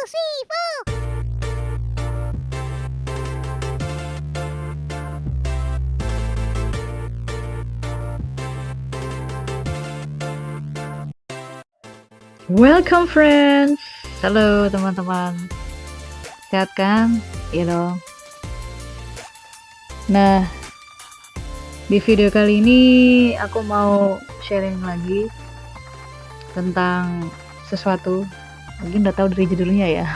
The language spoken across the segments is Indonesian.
three, four. Welcome friends. Halo teman-teman. Sehat kan? Iya dong. Nah, di video kali ini aku mau sharing lagi tentang sesuatu. Mungkin udah tahu dari judulnya ya.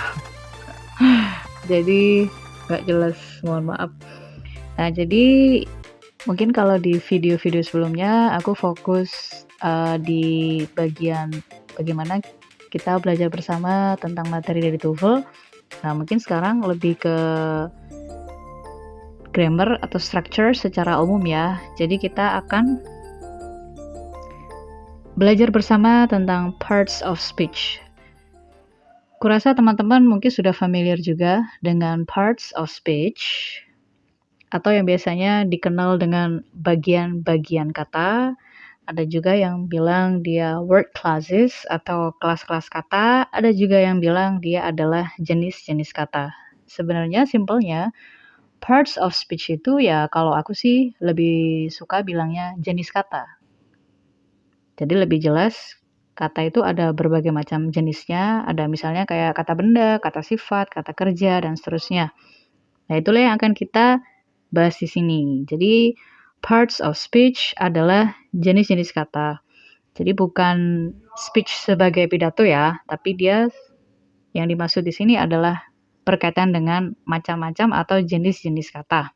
Jadi gak jelas, mohon maaf. Nah, jadi mungkin kalau di video-video sebelumnya aku fokus di bagian bagaimana kita belajar bersama tentang materi dari TOEFL. Nah, mungkin sekarang lebih ke grammar atau structure secara umum ya. Jadi kita akan belajar bersama tentang parts of speech. Kurasa teman-teman mungkin sudah familiar juga dengan parts of speech atau yang biasanya dikenal dengan bagian-bagian kata. Ada juga yang bilang dia word classes atau kelas-kelas kata. Ada juga yang bilang dia adalah jenis-jenis kata. Sebenarnya simpelnya parts of speech itu ya kalau aku sih lebih suka bilangnya jenis kata. Jadi lebih jelas kata itu ada berbagai macam jenisnya. Ada misalnya kayak kata benda, kata sifat, kata kerja, dan seterusnya. Nah itulah yang akan kita bahas di sini. Jadi parts of speech adalah jenis-jenis kata. Jadi bukan speech sebagai pidato ya, tapi dia yang dimaksud di sini adalah berkaitan dengan macam-macam atau jenis-jenis kata.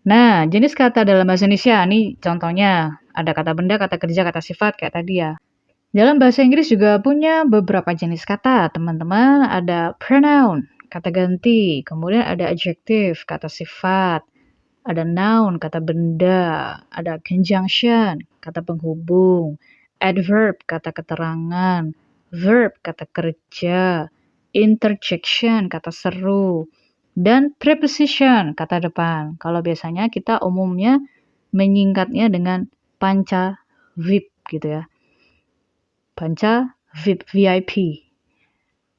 Nah, jenis kata dalam bahasa Indonesia, ini contohnya ada kata benda, kata kerja, kata sifat kayak tadi ya. Dalam bahasa Inggris juga punya beberapa jenis kata, teman-teman. Ada pronoun, kata ganti, kemudian ada adjective, kata sifat, ada noun, kata benda, ada conjunction, kata penghubung, adverb, kata keterangan, verb, kata kerja, interjection, kata seru, dan preposition, kata depan. Kalau biasanya kita umumnya menyingkatnya dengan panca VIP gitu ya. Panca VIP, VIP.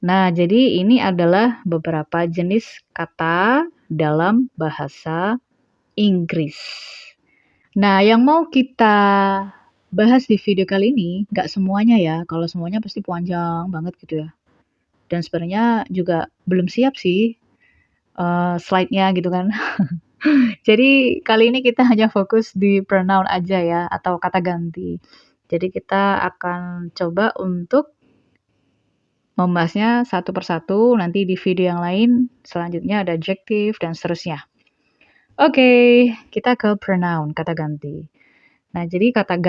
Nah, jadi ini adalah beberapa jenis kata dalam bahasa Inggris. Nah, yang mau kita bahas di video kali ini, nggak semuanya ya. Kalau semuanya pasti panjang banget gitu ya. Dan sebenarnya juga belum siap sih slide-nya gitu kan. Jadi kali ini kita hanya fokus di pronoun aja ya, atau kata ganti. Jadi kita akan coba untuk membahasnya satu persatu. Nanti di video yang lain, selanjutnya ada adjective dan seterusnya. Oke, kita ke pronoun, kata ganti. Nah, jadi kata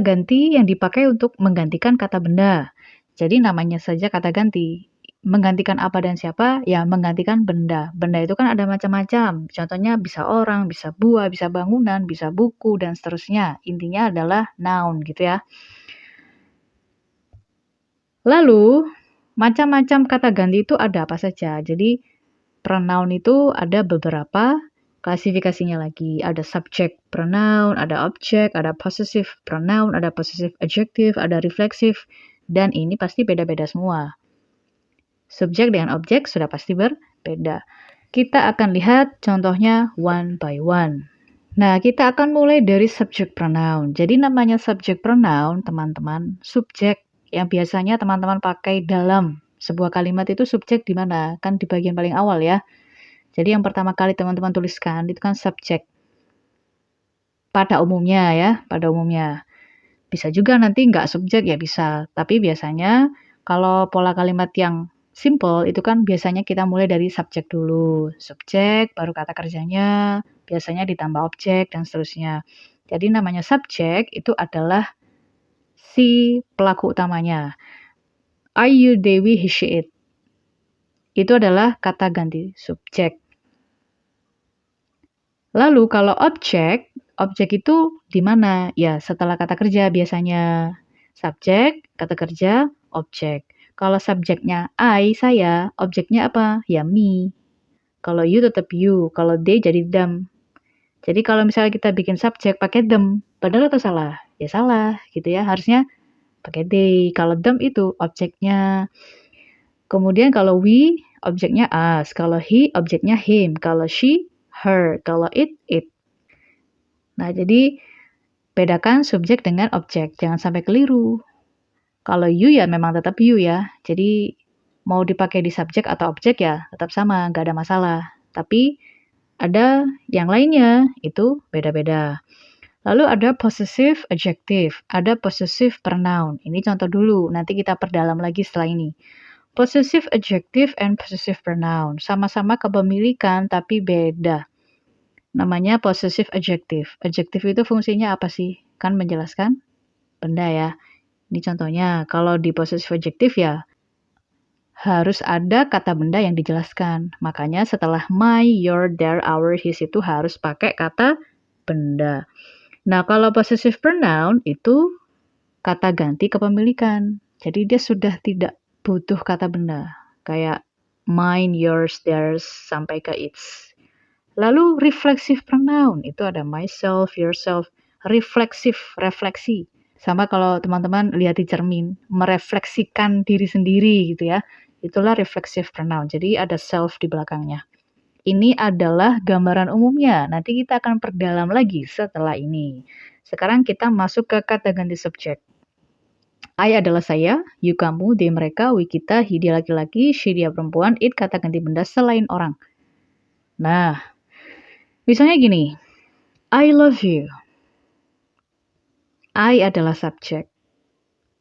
ganti yang dipakai untuk menggantikan kata benda. Jadi namanya saja kata ganti. Menggantikan apa dan siapa? Ya, menggantikan benda. Benda itu kan ada macam-macam. Contohnya bisa orang, bisa buah, bisa bangunan, bisa buku, dan seterusnya. Intinya adalah noun gitu ya. Lalu, macam-macam kata ganti itu ada apa saja? Jadi, pronoun itu ada beberapa klasifikasinya lagi. Ada subject pronoun, ada object, ada possessive pronoun, ada possessive adjective, ada reflexive, dan ini pasti beda-beda semua. Subjek dengan objek sudah pasti berbeda. Kita akan lihat contohnya one by one. Nah, kita akan mulai dari subject pronoun. Jadi namanya subject pronoun, teman-teman, subjek yang biasanya teman-teman pakai dalam sebuah kalimat itu subjek di mana? Kan di bagian paling awal ya. Jadi yang pertama kali teman-teman tuliskan itu kan subjek. Pada umumnya ya, pada umumnya. Bisa juga nanti nggak subjek ya bisa. Tapi biasanya kalau pola kalimat yang simple itu kan biasanya kita mulai dari subjek dulu. Subjek, baru kata kerjanya, biasanya ditambah objek dan seterusnya. Jadi namanya subjek itu adalah si pelaku utamanya. I, you, they, we, he, she, it. Itu adalah kata ganti subjek. Lalu kalau objek itu di mana? Ya setelah kata kerja biasanya. Subjek, kata kerja, objek. Kalau subjeknya I, saya, objeknya apa? Ya me. Kalau you tetap you, kalau they jadi them. Jadi kalau misalnya kita bikin subjek pakai them, benar atau salah? Ya salah gitu ya. Harusnya pakai they. Kalau them itu objeknya. Kemudian kalau we, objeknya us. Kalau he, objeknya him. Kalau she, her. Kalau it. Nah, jadi bedakan subjek dengan objek. Jangan sampai keliru. Kalau you ya memang tetap you ya. Jadi mau dipakai di subjek atau objek ya tetap sama, nggak ada masalah. Tapi ada yang lainnya, itu beda-beda. Lalu ada possessive adjective, ada possessive pronoun. Ini contoh dulu, nanti kita perdalam lagi setelah ini. Possessive adjective and possessive pronoun. Sama-sama kepemilikan tapi beda. Namanya possessive adjective. Adjective itu fungsinya apa sih? Kan menjelaskan benda ya. Ini contohnya, kalau di possessive adjective ya harus ada kata benda yang dijelaskan. Makanya setelah my, your, their, our, his itu harus pakai kata benda. Nah, kalau possessive pronoun itu kata ganti kepemilikan. Jadi dia sudah tidak butuh kata benda. Kayak mine, yours, theirs, sampai ke its. Lalu reflexive pronoun, itu ada myself, yourself, refleksi. Sama kalau teman-teman lihat di cermin, merefleksikan diri sendiri gitu ya. Itulah reflexive pronoun. Jadi ada self di belakangnya. Ini adalah gambaran umumnya. Nanti kita akan perdalam lagi setelah ini. Sekarang kita masuk ke kata ganti subjek. I adalah saya, you kamu, they mereka, we kita, he dia laki-laki, she dia perempuan, it kata ganti benda selain orang. Nah, misalnya gini, I love you. I adalah subjek.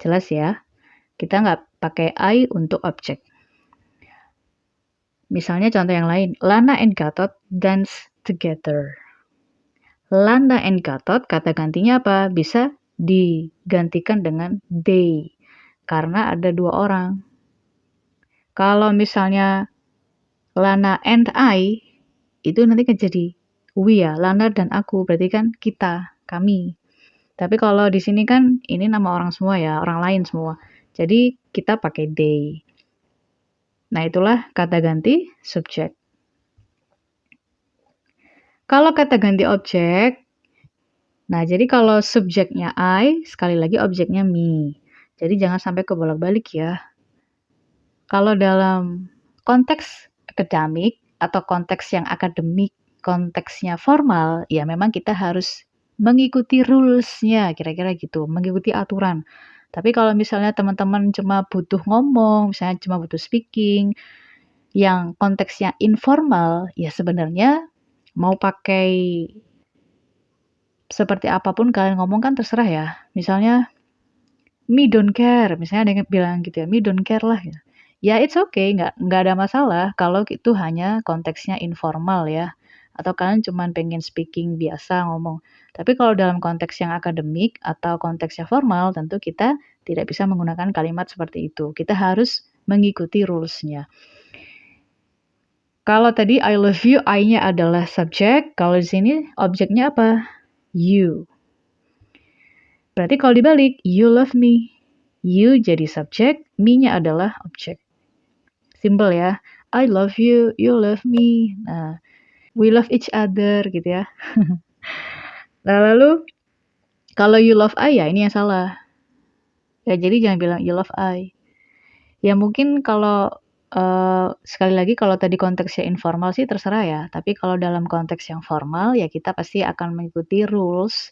Jelas ya? Kita nggak pakai I untuk objek. Misalnya contoh yang lain, Lana and Gatot dance together. Lana and Gatot kata gantinya apa? Bisa digantikan dengan they. Karena ada dua orang. Kalau misalnya Lana and I, itu nanti kan jadi we ya. Lana dan aku, berarti kan kita, kami. Tapi kalau di sini kan ini nama orang semua ya, orang lain semua. Jadi kita pakai they. Nah, itulah kata ganti subjek. Kalau kata ganti objek, nah jadi kalau subjeknya I, sekali lagi objeknya me. Jadi jangan sampai kebolak-balik ya. Kalau dalam konteks akademik atau konteks yang akademik, konteksnya formal, ya memang kita harus mengikuti rules-nya, kira-kira gitu, mengikuti aturan. Tapi kalau misalnya teman-teman cuma butuh ngomong, misalnya cuma butuh speaking, yang konteksnya informal, ya sebenarnya mau pakai seperti apapun kalian ngomong kan terserah ya. Misalnya, me don't care, misalnya ada yang bilang gitu ya, me don't care lah. Ya it's okay, nggak ada masalah kalau itu hanya konteksnya informal ya. Atau kalian cuma pengen speaking biasa ngomong. Tapi kalau dalam konteks yang akademik atau konteksnya formal, tentu kita tidak bisa menggunakan kalimat seperti itu. Kita harus mengikuti rules-nya. Kalau tadi I love you, I-nya adalah subjek. Kalau di sini objeknya apa? You. Berarti kalau dibalik, you love me. You jadi subjek, me-nya adalah objek. Simple ya. I love you, you love me. Nah, we love each other gitu ya. Nah, lalu kalau you love I ya ini yang salah. Ya jadi jangan bilang you love I. Ya mungkin kalau sekali lagi kalau tadi konteksnya informal sih terserah ya. Tapi kalau dalam konteks yang formal ya kita pasti akan mengikuti rules.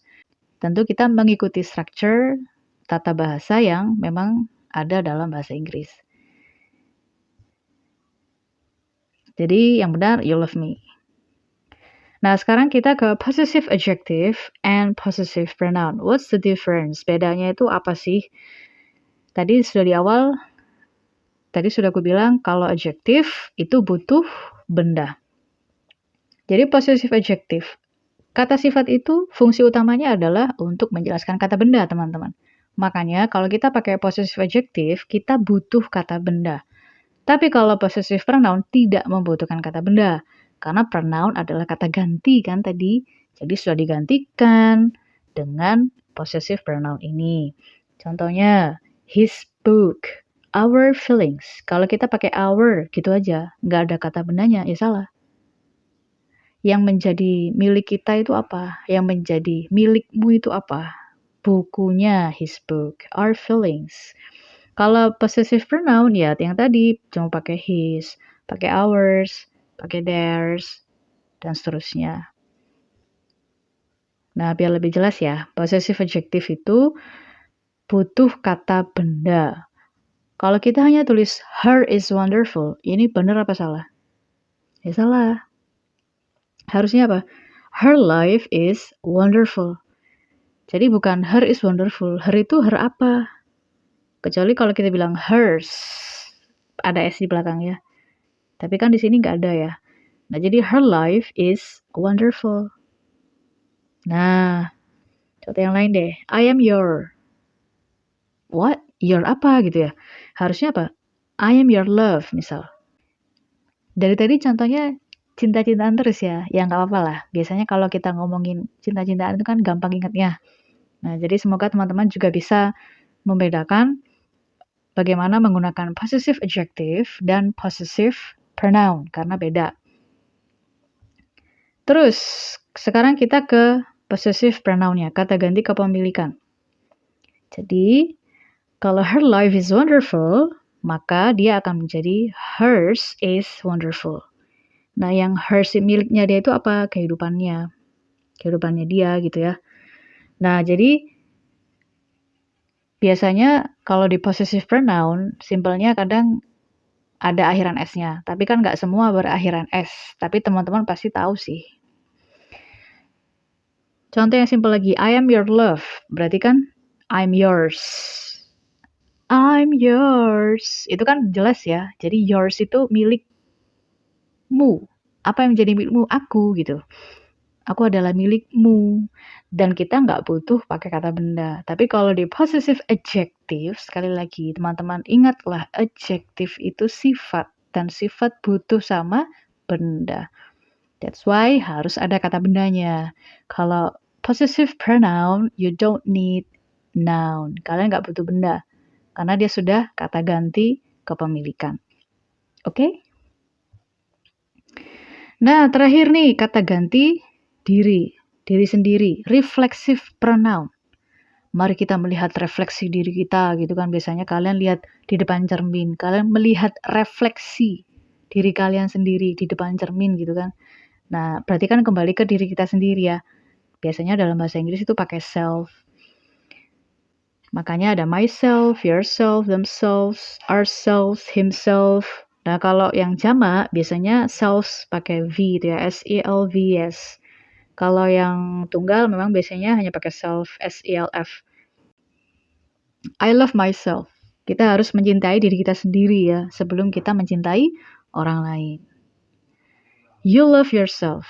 Tentu kita mengikuti structure tata bahasa yang memang ada dalam bahasa Inggris. Jadi yang benar you love me. Nah, sekarang kita ke possessive adjective and possessive pronoun. What's the difference? Bedanya itu apa sih? Tadi sudah di awal, tadi sudah aku bilang kalau adjective itu butuh benda. Jadi possessive adjective, kata sifat itu fungsi utamanya adalah untuk menjelaskan kata benda, teman-teman. Makanya kalau kita pakai possessive adjective, kita butuh kata benda. Tapi kalau possessive pronoun tidak membutuhkan kata benda. Karena pronoun adalah kata ganti kan tadi. Jadi sudah digantikan dengan possessive pronoun ini. Contohnya, his book, our feelings. Kalau kita pakai our gitu aja, nggak ada kata bendanya, ya salah. Yang menjadi milik kita itu apa? Yang menjadi milikmu itu apa? bukunya, his book. Our feelings. Kalau possessive pronoun ya yang tadi cuma pakai his, pakai ours, pakai theirs, dan seterusnya. Nah, biar lebih jelas ya, possessive adjective itu butuh kata benda. Kalau kita hanya tulis her is wonderful, ini benar apa salah? Ya salah. Harusnya apa? Her life is wonderful. Jadi bukan her is wonderful. Her itu her apa? Kecuali kalau kita bilang hers, ada s di belakangnya. Tapi kan di sini nggak ada ya. Nah, jadi her life is wonderful. Nah, contoh yang lain deh. I am your. What? Your apa gitu ya? Harusnya apa? I am your love, misal. Dari tadi contohnya cinta-cintaan terus ya. Ya nggak apa-apa lah. Biasanya kalau kita ngomongin cinta-cintaan itu kan gampang ingatnya. Nah, jadi semoga teman-teman juga bisa membedakan bagaimana menggunakan possessive adjective dan possessive pronoun, karena beda. Terus, sekarang kita ke possessive pronoun-nya, kata ganti kepemilikan. Jadi, kalau her life is wonderful, maka dia akan menjadi hers is wonderful. Nah, yang hers miliknya dia itu apa? Kehidupannya dia gitu ya. Nah, jadi biasanya kalau di possessive pronoun, simpelnya kadang ada akhiran S-nya. Tapi kan nggak semua berakhiran S. Tapi teman-teman pasti tahu sih. Contoh yang simpel lagi, I am your love. Berarti kan I'm yours. I'm yours. Itu kan jelas ya. Jadi yours itu milikmu. Apa yang menjadi milikmu? Aku gitu. Aku adalah milikmu. Dan kita nggak butuh pakai kata benda. Tapi kalau di possessive adjective, sekali lagi teman-teman ingatlah adjective itu sifat. Dan sifat butuh sama benda. That's why harus ada kata bendanya. Kalau possessive pronoun, you don't need noun. Kalian nggak butuh benda. Karena dia sudah kata ganti kepemilikan. Oke? Nah, terakhir nih kata ganti diri sendiri, reflexive pronoun. Mari kita melihat refleksi diri kita gitu kan. Biasanya kalian lihat di depan cermin, kalian melihat refleksi diri kalian sendiri di depan cermin gitu kan. Nah, berarti kan kembali ke diri kita sendiri ya. Biasanya dalam bahasa Inggris itu pakai self. Makanya ada myself, yourself, themselves, ourselves, himself. Nah, kalau yang jamak biasanya selves pakai V itu ya, S-E-L-V-S. Kalau yang tunggal memang biasanya hanya pakai self, S-E-L-F. I love myself. Kita harus mencintai diri kita sendiri ya, sebelum kita mencintai orang lain. You love yourself.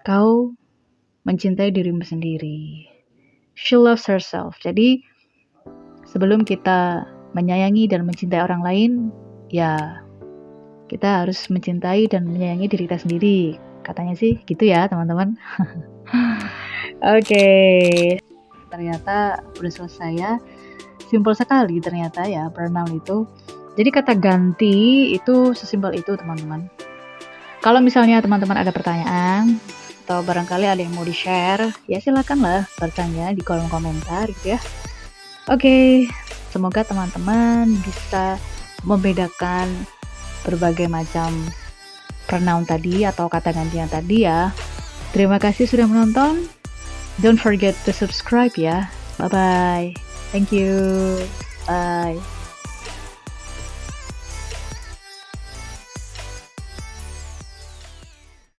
Kau mencintai dirimu sendiri. She loves herself. Jadi, sebelum kita menyayangi dan mencintai orang lain, ya kita harus mencintai dan menyayangi diri kita sendiri. Katanya sih gitu ya teman-teman. Oke. Ternyata udah selesai ya. Simpel sekali ternyata ya pronoun itu. Jadi kata ganti itu sesimpel itu teman-teman. Kalau misalnya teman-teman ada pertanyaan atau barangkali ada yang mau di-share, ya silakanlah bertanya di kolom komentar gitu ya. Oke, semoga teman-teman bisa membedakan berbagai macam pronoun tadi atau kata gantian tadi ya. Terima kasih sudah menonton. Don't forget to subscribe ya. Bye-bye. Thank you. Bye.